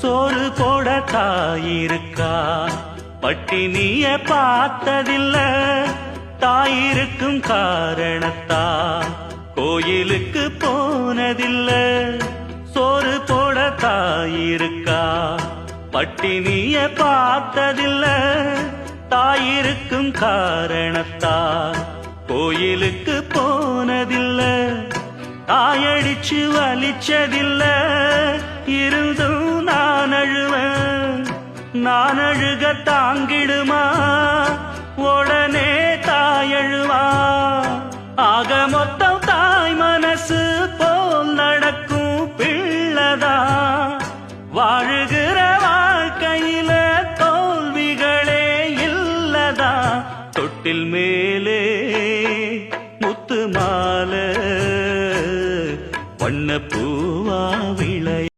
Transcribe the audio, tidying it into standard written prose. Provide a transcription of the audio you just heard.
சோறு போட தாயிருக்கா, பட்டினிய பார்த்ததில்ல. தாயிருக்கும் காரணத்தா கோயிலுக்கு போனதில்ல. சோறு போட தாயிருக்கா, பட்டினிய பார்த்ததில்ல. தாயிருக்கும் காரணத்தா கோயிலுக்கு போனதில்ல. தாயடிச்சு வலிச்சதில்ல, இருந்தும் நான் அழுவேன். நான் அழுக தாங்கிடுமா, உடனே தாயழுவா. ஆக மொத்தம் தாய் மனசு போல் நடக்கும் பிள்ளதா வாழுகிற